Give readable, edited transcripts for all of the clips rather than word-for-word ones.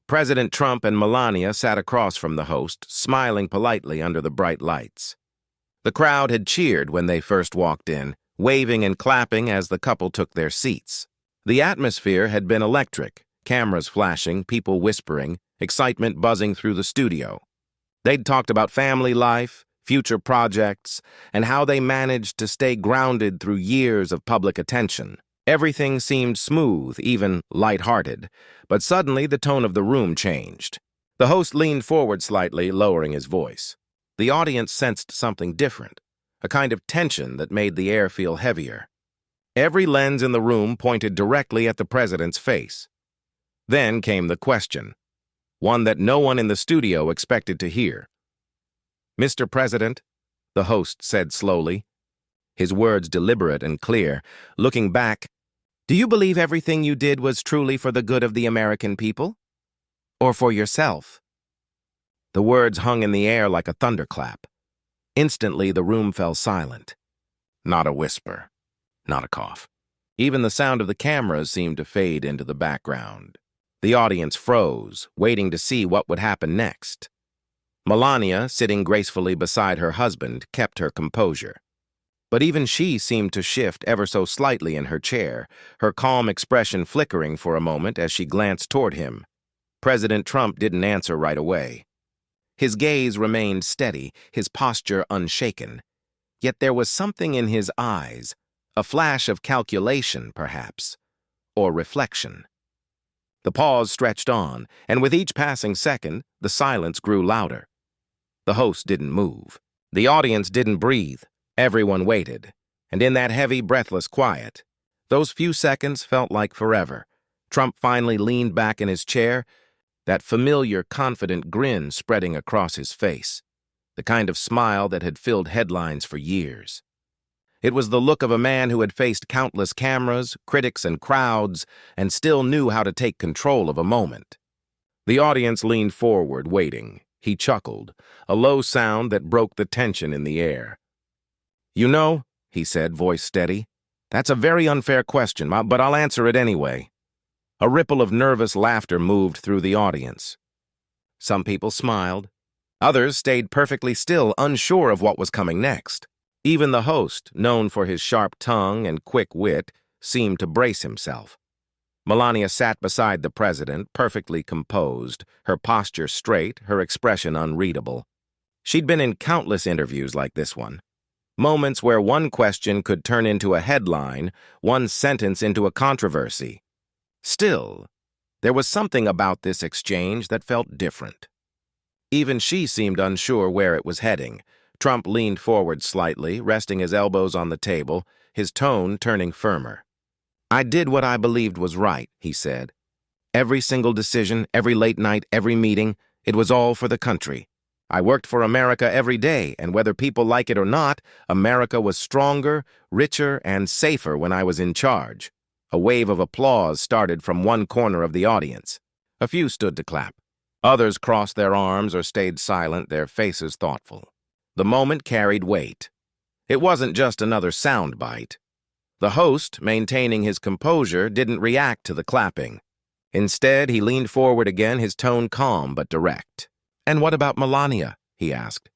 President Trump and Melania sat across from the host, smiling politely under the bright lights. The crowd had cheered when they first walked in, waving and clapping as the couple took their seats. The atmosphere had been electric, cameras flashing, people whispering, excitement buzzing through the studio. They'd talked about family life, future projects, and how they managed to stay grounded through years of public attention. Everything seemed smooth, even light-hearted, but suddenly the tone of the room changed. The host leaned forward slightly, lowering his voice. The audience sensed something different, a kind of tension that made the air feel heavier. Every lens in the room pointed directly at the president's face. Then came the question, one that no one in the studio expected to hear. "Mr. President," the host said slowly, his words deliberate and clear, looking back, "do you believe everything you did was truly for the good of the American people? Or for yourself?" The words hung in the air like a thunderclap. Instantly, the room fell silent. Not a whisper, not a cough. Even the sound of the cameras seemed to fade into the background. The audience froze, waiting to see what would happen next. Melania, sitting gracefully beside her husband, kept her composure. But even she seemed to shift ever so slightly in her chair, her calm expression flickering for a moment as she glanced toward him. President Trump didn't answer right away. His gaze remained steady, his posture unshaken. Yet there was something in his eyes, a flash of calculation, perhaps, or reflection. The pause stretched on, and with each passing second, the silence grew louder. The host didn't move. The audience didn't breathe. Everyone waited, and in that heavy, breathless quiet, those few seconds felt like forever. Trump finally leaned back in his chair, that familiar, confident grin spreading across his face, the kind of smile that had filled headlines for years. It was the look of a man who had faced countless cameras, critics, and crowds, and still knew how to take control of a moment. The audience leaned forward, waiting. He chuckled, a low sound that broke the tension in the air. "You know," he said, voice steady, "that's a very unfair question, but I'll answer it anyway." A ripple of nervous laughter moved through the audience. Some people smiled. Others stayed perfectly still, unsure of what was coming next. Even the host, known for his sharp tongue and quick wit, seemed to brace himself. Melania sat beside the president, perfectly composed, her posture straight, her expression unreadable. She'd been in countless interviews like this one. Moments where one question could turn into a headline, one sentence into a controversy. Still, there was something about this exchange that felt different. Even she seemed unsure where it was heading. Trump leaned forward slightly, resting his elbows on the table, his tone turning firmer. "I did what I believed was right," he said. "Every single decision, every late night, every meeting, it was all for the country. I worked for America every day, and whether people like it or not, America was stronger, richer, and safer when I was in charge." A wave of applause started from one corner of the audience. A few stood to clap. Others crossed their arms or stayed silent, their faces thoughtful. The moment carried weight. It wasn't just another soundbite. The host, maintaining his composure, didn't react to the clapping. Instead, he leaned forward again, his tone calm but direct. "And what about Melania?" he asked.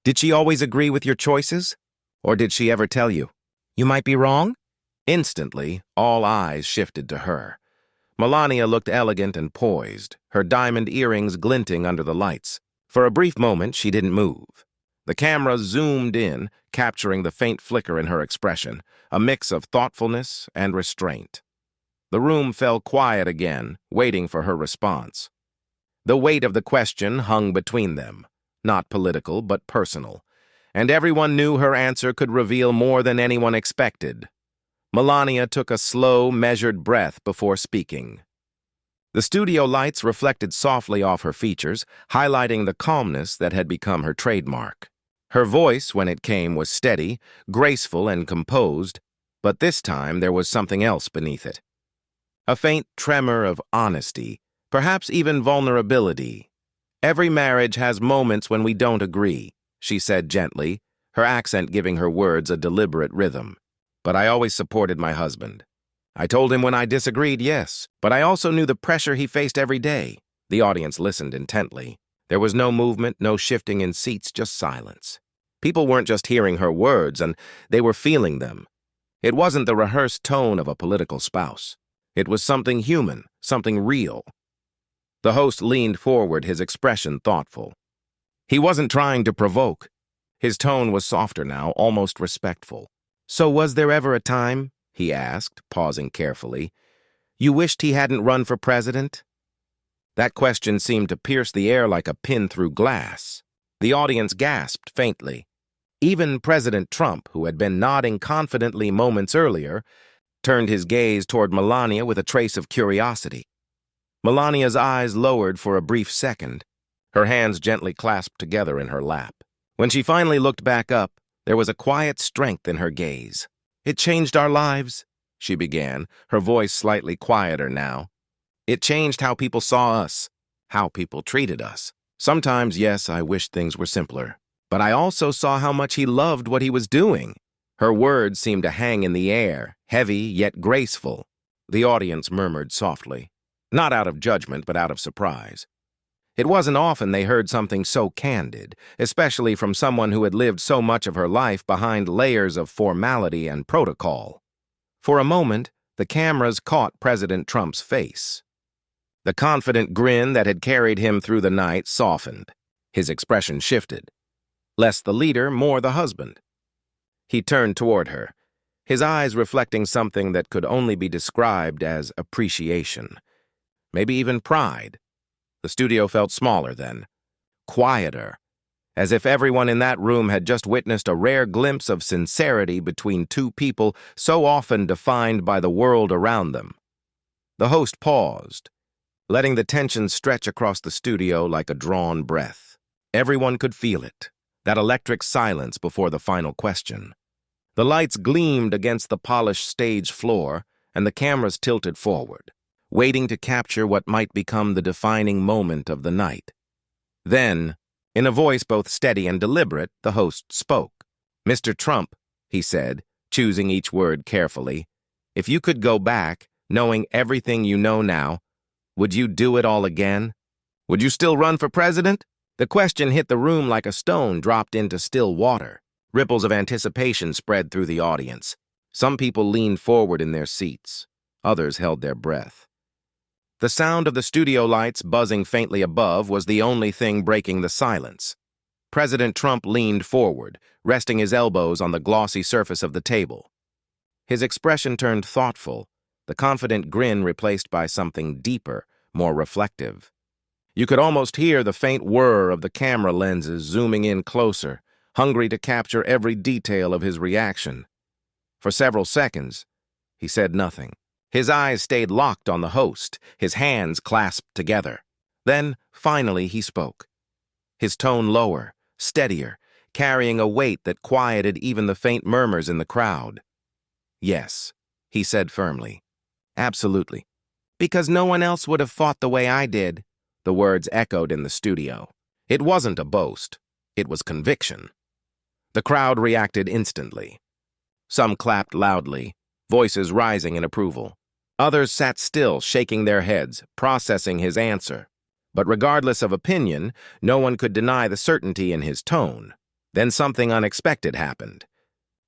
"Did she always agree with your choices? Or did she ever tell you, 'You might be wrong'?" Instantly, all eyes shifted to her. Melania looked elegant and poised, her diamond earrings glinting under the lights. For a brief moment, she didn't move. The camera zoomed in, capturing the faint flicker in her expression, a mix of thoughtfulness and restraint. The room fell quiet again, waiting for her response. The weight of the question hung between them, not political but personal, and everyone knew her answer could reveal more than anyone expected. Melania took a slow, measured breath before speaking. The studio lights reflected softly off her features, highlighting the calmness that had become her trademark. Her voice, when it came, was steady, graceful, and composed, but this time there was something else beneath it. A faint tremor of honesty, perhaps even vulnerability. "Every marriage has moments when we don't agree," she said gently, her accent giving her words a deliberate rhythm. "But I always supported my husband. I told him when I disagreed, yes, but I also knew the pressure he faced every day. The audience listened intently. There was no movement, no shifting in seats, just silence. People weren't just hearing her words, and they were feeling them. It wasn't the rehearsed tone of a political spouse. It was something human, something real. The host leaned forward, his expression thoughtful. He wasn't trying to provoke. His tone was softer now, almost respectful. "So was there ever a time," he asked, pausing carefully, "you wished he hadn't run for president?" That question seemed to pierce the air like a pin through glass. The audience gasped faintly. Even President Trump, who had been nodding confidently moments earlier, turned his gaze toward Melania with a trace of curiosity. Melania's eyes lowered for a brief second, her hands gently clasped together in her lap. When she finally looked back up, there was a quiet strength in her gaze. "It changed our lives," she began, her voice slightly quieter now. "It changed how people saw us, how people treated us. Sometimes, yes, I wished things were simpler. But I also saw how much he loved what he was doing." Her words seemed to hang in the air, heavy yet graceful. The audience murmured softly, not out of judgment but out of surprise. It wasn't often they heard something so candid, especially from someone who had lived so much of her life behind layers of formality and protocol. For a moment, the cameras caught President Trump's face. The confident grin that had carried him through the night softened. His expression shifted. Less the leader, more the husband. He turned toward her, his eyes reflecting something that could only be described as appreciation. Maybe even pride. The studio felt smaller then, quieter, as if everyone in that room had just witnessed a rare glimpse of sincerity between two people so often defined by the world around them. The host paused, letting the tension stretch across the studio like a drawn breath. Everyone could feel it, that electric silence before the final question. The lights gleamed against the polished stage floor, and the cameras tilted forward, waiting to capture what might become the defining moment of the night. Then, in a voice both steady and deliberate, the host spoke. "Mr. Trump," he said, choosing each word carefully, "if you could go back, knowing everything you know now, would you do it all again? Would you still run for president?" The question hit the room like a stone dropped into still water. Ripples of anticipation spread through the audience. Some people leaned forward in their seats. Others held their breath. The sound of the studio lights buzzing faintly above was the only thing breaking the silence. President Trump leaned forward, resting his elbows on the glossy surface of the table. His expression turned thoughtful, the confident grin replaced by something deeper, more reflective. You could almost hear the faint whir of the camera lenses zooming in closer, hungry to capture every detail of his reaction. For several seconds, he said nothing. His eyes stayed locked on the host, his hands clasped together. Then, finally, he spoke. His tone lower, steadier, carrying a weight that quieted even the faint murmurs in the crowd. "Yes," he said firmly. "Absolutely. Because no one else would have fought the way I did." The words echoed in the studio. It wasn't a boast. It was conviction. The crowd reacted instantly. Some clapped loudly, voices rising in approval. Others sat still, shaking their heads, processing his answer. But regardless of opinion, no one could deny the certainty in his tone. Then something unexpected happened.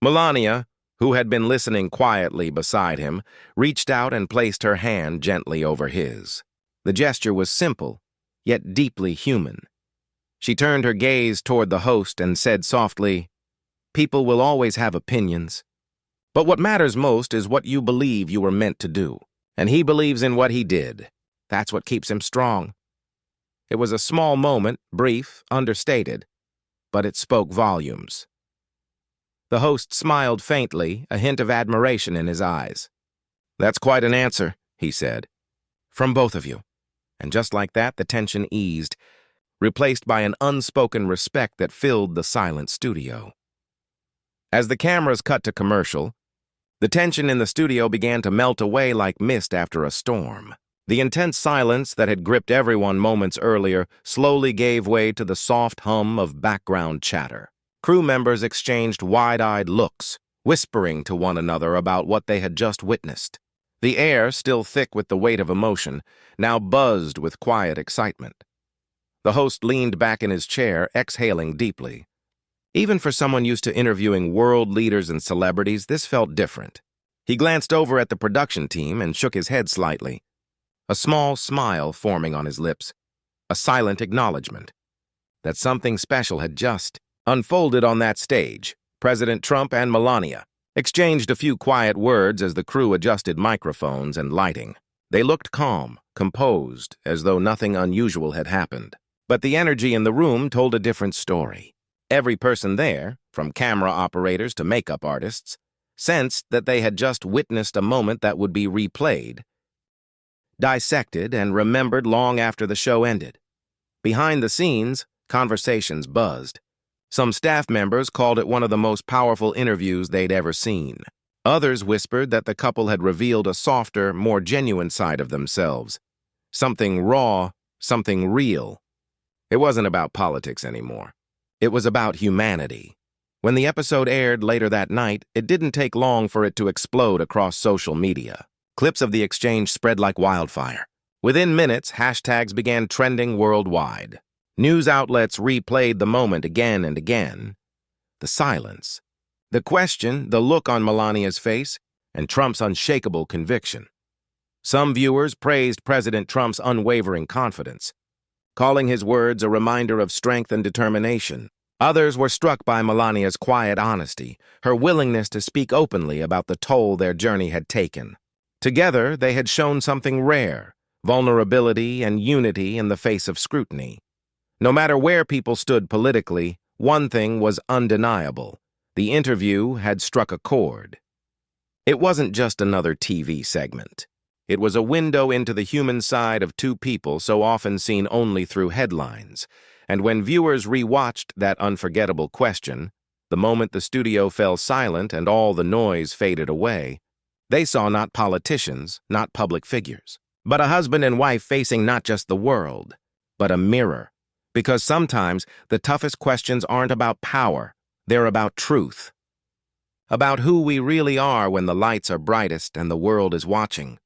Melania, who had been listening quietly beside him, reached out and placed her hand gently over his. The gesture was simple, yet deeply human. She turned her gaze toward the host and said softly, "People will always have opinions. But what matters most is what you believe you were meant to do. And he believes in what he did. That's what keeps him strong." It was a small moment, brief, understated, but it spoke volumes. The host smiled faintly, a hint of admiration in his eyes. "That's quite an answer," he said. "From both of you." And just like that, the tension eased, replaced by an unspoken respect that filled the silent studio. As the cameras cut to commercial, the tension in the studio began to melt away like mist after a storm. The intense silence that had gripped everyone moments earlier slowly gave way to the soft hum of background chatter. Crew members exchanged wide-eyed looks, whispering to one another about what they had just witnessed. The air, still thick with the weight of emotion, now buzzed with quiet excitement. The host leaned back in his chair, exhaling deeply. Even for someone used to interviewing world leaders and celebrities, this felt different. He glanced over at the production team and shook his head slightly, a small smile forming on his lips, a silent acknowledgement that something special had just unfolded on that stage. President Trump and Melania exchanged a few quiet words as the crew adjusted microphones and lighting. They looked calm, composed, as though nothing unusual had happened. But the energy in the room told a different story. Every person there, from camera operators to makeup artists, sensed that they had just witnessed a moment that would be replayed, dissected, and remembered long after the show ended. Behind the scenes, conversations buzzed. Some staff members called it one of the most powerful interviews they'd ever seen. Others whispered that the couple had revealed a softer, more genuine side of themselves. Something raw, something real. It wasn't about politics anymore. It was about humanity. When the episode aired later that night, it didn't take long for it to explode across social media. Clips of the exchange spread like wildfire. Within minutes, hashtags began trending worldwide. News outlets replayed the moment again and again. The silence, the question, the look on Melania's face, and Trump's unshakable conviction. Some viewers praised President Trump's unwavering confidence, calling his words a reminder of strength and determination. Others were struck by Melania's quiet honesty, her willingness to speak openly about the toll their journey had taken. Together, they had shown something rare, vulnerability and unity in the face of scrutiny. No matter where people stood politically, one thing was undeniable. The interview had struck a chord. It wasn't just another TV segment. It was a window into the human side of two people so often seen only through headlines. And when viewers rewatched that unforgettable question, the moment the studio fell silent and all the noise faded away, they saw not politicians, not public figures, but a husband and wife facing not just the world, but a mirror. Because sometimes the toughest questions aren't about power, they're about truth. About who we really are when the lights are brightest and the world is watching.